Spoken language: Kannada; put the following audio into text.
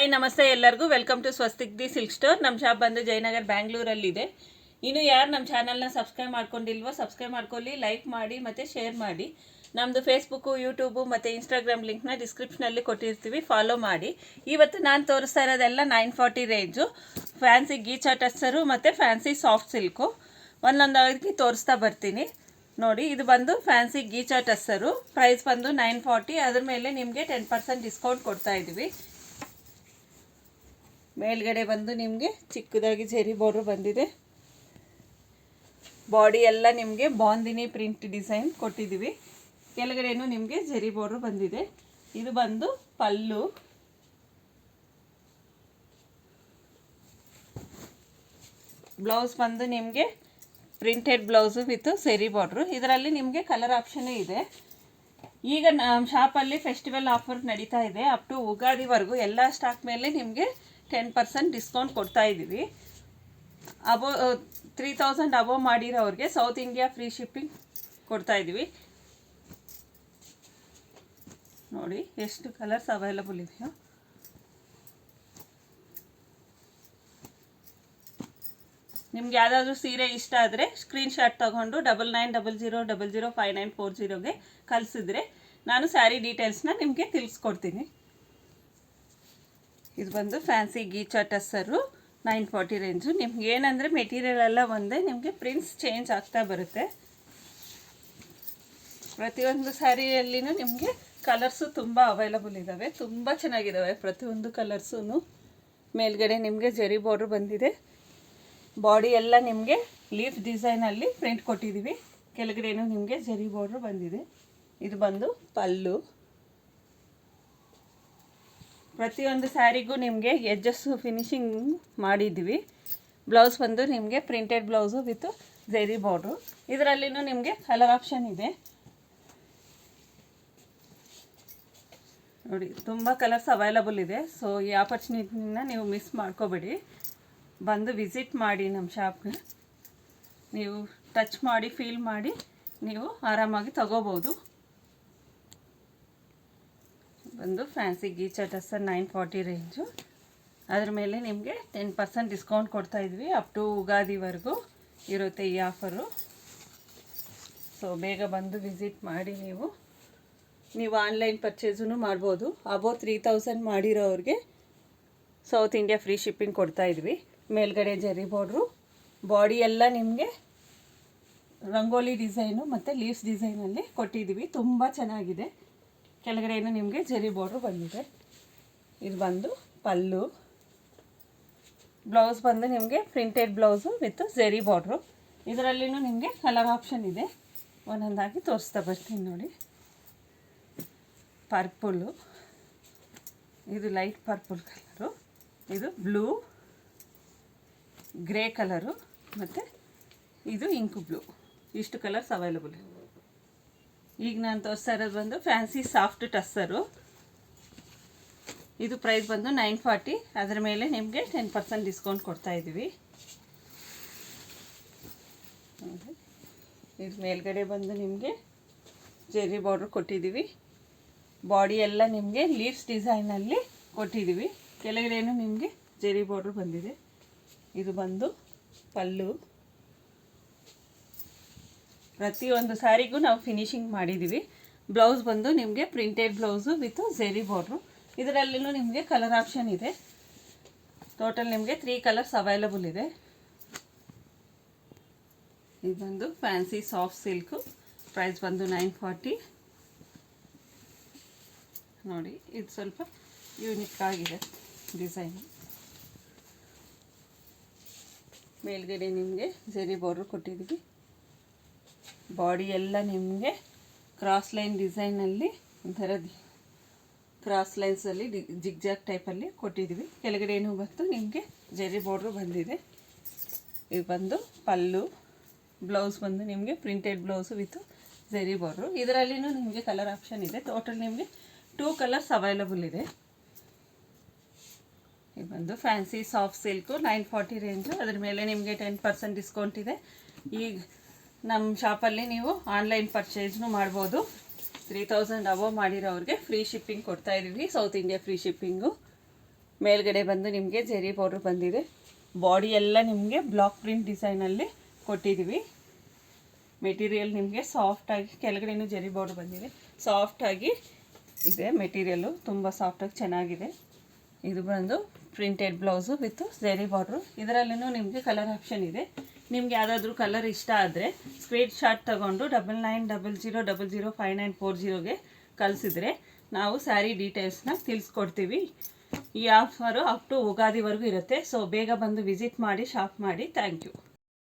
ಹಾಯ್ ನಮಸ್ತೆ ಎಲ್ಲರಿಗೂ welcome to Swastik the silk store. ನಮ್ಮ ಶಾಪ್ ಬಂದು ಜಯನಗರ್ ಬ್ಯಾಂಗ್ಳೂರಲ್ಲಿದೆ. ಇನ್ನು ಯಾರು ನಮ್ಮ ಚಾನಲ್ನ ಸಬ್ಸ್ಕ್ರೈಬ್ ಮಾಡ್ಕೊಂಡಿಲ್ವೋ ಸಬ್ಸ್ಕ್ರೈಬ್ ಮಾಡ್ಕೊಳ್ಳಿ, ಲೈಕ್ ಮಾಡಿ ಮತ್ತು ಶೇರ್ ಮಾಡಿ. ನಮ್ಮದು ಫೇಸ್ಬುಕ್ಕು, ಯೂಟ್ಯೂಬು ಮತ್ತು ಇನ್ಸ್ಟಾಗ್ರಾಮ್ ಲಿಂಕ್ನ ಡಿಸ್ಕ್ರಿಪ್ಷನಲ್ಲಿ ಕೊಟ್ಟಿರ್ತೀವಿ, ಫಾಲೋ ಮಾಡಿ. ಇವತ್ತು ನಾನು ತೋರಿಸ್ತಾ ಇರೋದೆಲ್ಲ 940 ರೇಂಜು ಫ್ಯಾನ್ಸಿ ಗೀಚಾ ಟಸ್ಸರು ಮತ್ತು ಫ್ಯಾನ್ಸಿ ಸಾಫ್ಟ್ ಸಿಲ್ಕು ಒಂದೊಂದಾಗಿ ತೋರಿಸ್ತಾ ಬರ್ತೀನಿ. ನೋಡಿ, ಇದು ಬಂದು ಫ್ಯಾನ್ಸಿ ಗೀಚಾ ಟಸ್ಸರು, ಪ್ರೈಸ್ ಬಂದು 940. ಅದ್ರ ಮೇಲೆ ನಿಮಗೆ 10% ಡಿಸ್ಕೌಂಟ್ ಕೊಡ್ತಾ ಇದ್ದೀವಿ. ಮೇಲ್ಗಡೆ ಬಂದು ನಿಮಗೆ ಚಿಕ್ಕದಾಗಿ ಜೆರಿ ಬಾರ್ಡರ್ ಬಂದಿದೆ. ಬಾಡಿ ಎಲ್ಲ ನಿಮಗೆ ಬಾಂದಿನಿ ಪ್ರಿಂಟ್ ಡಿಸೈನ್ ಕೊಟ್ಟಿದ್ದೀವಿ. ಕೆಳಗಡೆನೂ ನಿಮಗೆ ಜೆರಿ ಬಾರ್ಡರ್ ಬಂದಿದೆ. ಇದು ಬಂದು ಪಲ್ಲು. ಬ್ಲೌಸ್ ಬಂದು ನಿಮಗೆ ಪ್ರಿಂಟೆಡ್ ಬ್ಲೌಸು ವಿತ್ ಸೆರಿ ಬಾರ್ಡ್ರು. ಇದರಲ್ಲಿ ನಿಮಗೆ ಕಲರ್ ಆಪ್ಷನ್ನೇ ಇದೆ. ಈಗ ನಮ್ಮ ಶಾಪಲ್ಲಿ ಫೆಸ್ಟಿವಲ್ ಆಫರ್ ನಡೀತಾ ಇದೆ. ಅಪ್ ಟು ಉಗಾದಿವರೆಗೂ ಎಲ್ಲ ಸ್ಟಾಕ್ ಮೇಲೆ ನಿಮಗೆ 10% ಡಿಸ್ಕೌಂಟ್ ಕೊಡ್ತಾ ಇದ್ದೀವಿ. 3000 ಅಬೋವ್ ಮಾಡಿರೋರಿಗೆ ಸೌತ್ ಇಂಡಿಯಾ ಫ್ರೀ ಶಿಪ್ಪಿಂಗ್ ಕೊಡ್ತಾ ಇದ್ದೀವಿ. ನೋಡಿ ಎಷ್ಟು ಕಲರ್ಸ್ ಅವೈಲಬಲ್ ಇದೆಯೋ. ನಿಮ್ಗೆ ಯಾವುದಾದ್ರೂ ಸೀರೆ ಇಷ್ಟ ಆದರೆ ಸ್ಕ್ರೀನ್ಶಾಟ್ ತೊಗೊಂಡು 9900005940ಗೆ ಕಳಿಸಿದ್ರೆ ನಾನು ಸ್ಯಾರಿ ಡೀಟೇಲ್ಸ್ನ ನಿಮಗೆ ತಿಳಿಸ್ಕೊಡ್ತೀನಿ. ಇದು ಬಂದು ಫ್ಯಾನ್ಸಿ ಗೀಚಾ ಟಸ್ಸರು 940 ರೇಂಜು. ನಿಮ್ಗೆ ಏನಂದರೆ ಮೆಟೀರಿಯಲ್ ಎಲ್ಲ ಒಂದೇ, ನಿಮಗೆ ಪ್ರಿಂಟ್ಸ್ ಚೇಂಜ್ ಆಗ್ತಾ ಬರುತ್ತೆ. ಪ್ರತಿಯೊಂದು ಸ್ಯಾರಿಯಲ್ಲಿನೂ ನಿಮಗೆ ಕಲರ್ಸು ತುಂಬ ಅವೈಲಬಲ್ ಇದ್ದಾವೆ, ತುಂಬ ಚೆನ್ನಾಗಿದ್ದಾವೆ ಪ್ರತಿಯೊಂದು ಕಲರ್ಸೂ. ಮೇಲ್ಗಡೆ ನಿಮಗೆ ಜೆರಿ ಬಾರ್ಡ್ರ್ ಬಂದಿದೆ. ಬಾಡಿ ಎಲ್ಲ ನಿಮಗೆ ಲೀಫ್ ಡಿಸೈನಲ್ಲಿ ಪ್ರಿಂಟ್ ಕೊಟ್ಟಿದ್ದೀವಿ. ಕೆಳಗಡೆನೂ ನಿಮಗೆ ಜೆರಿ ಬಾರ್ಡ್ರ್ ಬಂದಿದೆ. ಇದು ಬಂದು ಪಲ್ಲು. ಪ್ರತಿಯೊಂದು ಸ್ಯಾರಿಗೂ ನಿಮಗೆ ಎಡ್ಜಸ್ಸು ಫಿನಿಶಿಂಗ್ ಮಾಡಿದ್ವಿ. ಬ್ಲೌಸ್ ಬಂದು ನಿಮಗೆ printed blouse with zari border. ಇದರಲ್ಲಿನೂ ನಿಮಗೆ ಕಲರ್ ಆಪ್ಷನ್ ಇದೆ. ನೋಡಿ, ತುಂಬ ಕಲರ್ಸ್ ಅವೈಲಬಲ್ ಇದೆ. ಸೊ ಈ ಆಪರ್ಚುನಿಟಿನ ನೀವು ಮಿಸ್ ಮಾಡ್ಕೋಬೇಡಿ. ಬಂದು ವಿಸಿಟ್ ಮಾಡಿ ನಮ್ಮ ಶಾಪ್ಗೆ. ನೀವು ಟಚ್ ಮಾಡಿ ಫೀಲ್ ಮಾಡಿ ನೀವು ಆರಾಮಾಗಿ ತಗೋಬೋದು. ಬಂದು ಫ್ಯಾನ್ಸಿ ಗೀಚಾ ಟಸ್ಸರ್ 940 ರೇಂಜು. ಅದ್ರ ಮೇಲೆ ನಿಮಗೆ 10% ಡಿಸ್ಕೌಂಟ್ ಕೊಡ್ತಾಯಿದ್ವಿ. ಅಪ್ ಟು ಉಗಾದಿವರೆಗೂ ಇರುತ್ತೆ ಈ ಆಫರು. ಸೊ ಬೇಗ ಬಂದು ವಿಸಿಟ್ ಮಾಡಿ. ನೀವು ಆನ್ಲೈನ್ ಪರ್ಚೇಸೂ ಮಾಡ್ಬೋದು. ಅಬೌವ್ 3000 ಮಾಡಿರೋರಿಗೆ ಸೌತ್ ಇಂಡಿಯಾ ಫ್ರೀ ಶಿಪ್ಪಿಂಗ್ ಕೊಡ್ತಾಯಿದ್ವಿ. ಮೇಲ್ಗಡೆ ಜೆರಿ ಬಾರ್ಡ್ರು, ಬಾಡಿ ಎಲ್ಲ ನಿಮಗೆ ರಂಗೋಲಿ ಡಿಸೈನು ಮತ್ತು ಲೀವ್ಸ್ ಡಿಸೈನಲ್ಲಿ ಕೊಟ್ಟಿದ್ದೀವಿ. ತುಂಬ ಚೆನ್ನಾಗಿದೆ. ಕೆಳಗಡೆಯನ್ನು ನಿಮಗೆ ಜೆರಿ ಬಾರ್ಡ್ರು ಬಂದಿದೆ. ಇದು ಬಂದು ಪಲ್ಲು. ಬ್ಲೌಸ್ ಬಂದು ನಿಮಗೆ printed blouse with zari border. ಇದರಲ್ಲಿನೂ ನಿಮಗೆ ಕಲರ್ ಆಪ್ಷನ್ ಇದೆ. ಒಂದೊಂದಾಗಿ ತೋರಿಸ್ತಾ ಬರ್ತೀನಿ ನೋಡಿ. ಪರ್ಪುಲ್ಲು, ಇದು ಲೈಟ್ ಪರ್ಪುಲ್ ಕಲರು. ಇದು ಬ್ಲೂ, ಗ್ರೇ ಕಲರು ಮತ್ತು ಇದು ಇಂಕು ಬ್ಲೂ. ಇಷ್ಟು ಕಲರ್ಸ್ ಅವೈಲಬಲ್. ಈಗ ನಾನು ತೋರಿಸ್ತಾ ಇರೋದು ಬಂದು ಫ್ಯಾನ್ಸಿ ಸಾಫ್ಟ್ ಟಸ್ಸರು. ಇದು ಪ್ರೈಸ್ ಬಂದು 940. ಅದರ ಮೇಲೆ ನಿಮಗೆ 10% ಡಿಸ್ಕೌಂಟ್ ಕೊಡ್ತಾಯಿದ್ದೀವಿ. ಇದು ಮೇಲ್ಗಡೆ ಬಂದು ನಿಮಗೆ ಜೆರಿ ಬಾರ್ಡ್ರ್ ಕೊಟ್ಟಿದ್ದೀವಿ. ಬಾಡಿ ಎಲ್ಲ ನಿಮಗೆ ಲೀವ್ಸ್ ಡಿಸೈನಲ್ಲಿ ಕೊಟ್ಟಿದ್ದೀವಿ. ಕೆಳಗಡೆನೂ ನಿಮಗೆ ಜೆರಿ ಬಾರ್ಡ್ರ್ ಬಂದಿದೆ. ಇದು ಬಂದು ಪಲ್ಲು. ಪ್ರತಿಯೊಂದು ಸ್ಯಾರಿಗೂ ನಾವು ಫಿನಿಶಿಂಗ್ ಮಾಡಿದ್ದೀವಿ. ಬ್ಲೌಸ್ ಬಂದು ನಿಮಗೆ printed blouse with zari border. ಇದರಲ್ಲಿನೂ ನಿಮಗೆ ಕಲರ್ ಆಪ್ಷನ್ ಇದೆ. ಟೋಟಲ್ ನಿಮಗೆ 3 ಕಲರ್ಸ್ ಅವೈಲಬಲ್ ಇದೆ. ಇದು ಬಂದು ಫ್ಯಾನ್ಸಿ ಸಾಫ್ಟ್ ಸಿಲ್ಕು. ಪ್ರೈಸ್ ಬಂದು 940. ನೋಡಿ, ಇದು ಸ್ವಲ್ಪ ಯೂನಿಕ್ ಆಗಿದೆ ಡಿಸೈನು. ಮೇಲ್ಗಡೆ ನಿಮಗೆ ಜೆರಿ ಬಾರ್ಡ್ರ್ ಕೊಟ್ಟಿದ್ದೀವಿ. ಬಾಡಿ ಎಲ್ಲ ನಿಮಗೆ ಕ್ರಾಸ್ ಲೈನ್ ಡಿಸೈನಲ್ಲಿ ಒಂಥರ ಕ್ರಾಸ್ ಲೈನ್ಸಲ್ಲಿ ಜಿಗ್ಜಾಗ್ ಟೈಪಲ್ಲಿ ಕೊಟ್ಟಿದ್ದೀವಿ. ಕೆಳಗಡೆನೂ ಬಂದು ನಿಮಗೆ ಜೆರಿ ಬಾರ್ಡ್ರು ಬಂದಿದೆ. ಇದು ಬಂದು ಪಲ್ಲು. ಬ್ಲೌಸ್ ಬಂದು ನಿಮಗೆ printed blouse with zari border. ಇದರಲ್ಲಿನೂ ನಿಮಗೆ ಕಲರ್ ಆಪ್ಷನ್ ಇದೆ. ಟೋಟಲ್ ನಿಮಗೆ 2 ಕಲರ್ಸ್ ಅವೈಲಬಲ್ ಇದೆ. ಇದು ಬಂದು ಫ್ಯಾನ್ಸಿ ಸಾಫ್ಟ್ ಸಿಲ್ಕು 940 ರೇಂಜು. ಅದ್ರ ಮೇಲೆ ನಿಮಗೆ 10% ಡಿಸ್ಕೌಂಟ್ ಇದೆ. ಈಗ ನಮ್ಮ ಶಾಪಲ್ಲಿ ನೀವು ಆನ್ಲೈನ್ ಪರ್ಚೇಸ್ನು ಮಾಡ್ಬೋದು. 3000 ಅಬೋವ್ ಮಾಡಿರೋರಿಗೆ ಫ್ರೀ ಶಿಪ್ಪಿಂಗ್ ಕೊಡ್ತಾಯಿದ್ದೀವಿ, ಸೌತ್ ಇಂಡಿಯಾ ಫ್ರೀ ಶಿಪ್ಪಿಂಗು. ಮೇಲ್ಗಡೆ ಬಂದು ನಿಮಗೆ ಜೆರಿ ಬಾರ್ಡರ್ ಬಂದಿದೆ. ಬಾಡಿ ಎಲ್ಲ ನಿಮಗೆ ಬ್ಲಾಕ್ ಪ್ರಿಂಟ್ ಡಿಸೈನಲ್ಲಿ ಕೊಟ್ಟಿದ್ದೀವಿ. ಮೆಟೀರಿಯಲ್ ನಿಮಗೆ ಸಾಫ್ಟಾಗಿ, ಕೆಳಗಡೆನೂ ಜೆರಿ ಬಾರ್ಡರ್ ಬಂದಿದೆ, ಸಾಫ್ಟಾಗಿ ಇದೆ ಮೆಟೀರಿಯಲ್ಲು, ತುಂಬ ಸಾಫ್ಟಾಗಿ ಚೆನ್ನಾಗಿದೆ. ಇದು ಬಂದು printed blouse with zari border. ಇದರಲ್ಲೂ ನಿಮಗೆ ಕಲರ್ ಆಪ್ಷನ್ ಇದೆ. ನಿಮ್ಗೆ ಯಾವುದಾದ್ರೂ ಕಲರ್ ಇಷ್ಟ ಆದರೆ ಸ್ಕ್ರೀನ್ ಶಾಟ್ ತೊಗೊಂಡು 9900005940ಗೆ ಕಳಿಸಿದ್ರೆ ನಾವು ಸ್ಯಾರಿ ಡೀಟೇಲ್ಸ್ನ ತಿಳಿಸ್ಕೊಡ್ತೀವಿ. ಈ ಆಫರು ಅಪ್ ಟು ಯುಗಾದಿವರೆಗೂ ಇರುತ್ತೆ. ಸೊ ಬೇಗ ಬಂದು ವಿಸಿಟ್ ಮಾಡಿ, ಶಾಪ್ ಮಾಡಿ. Thank you.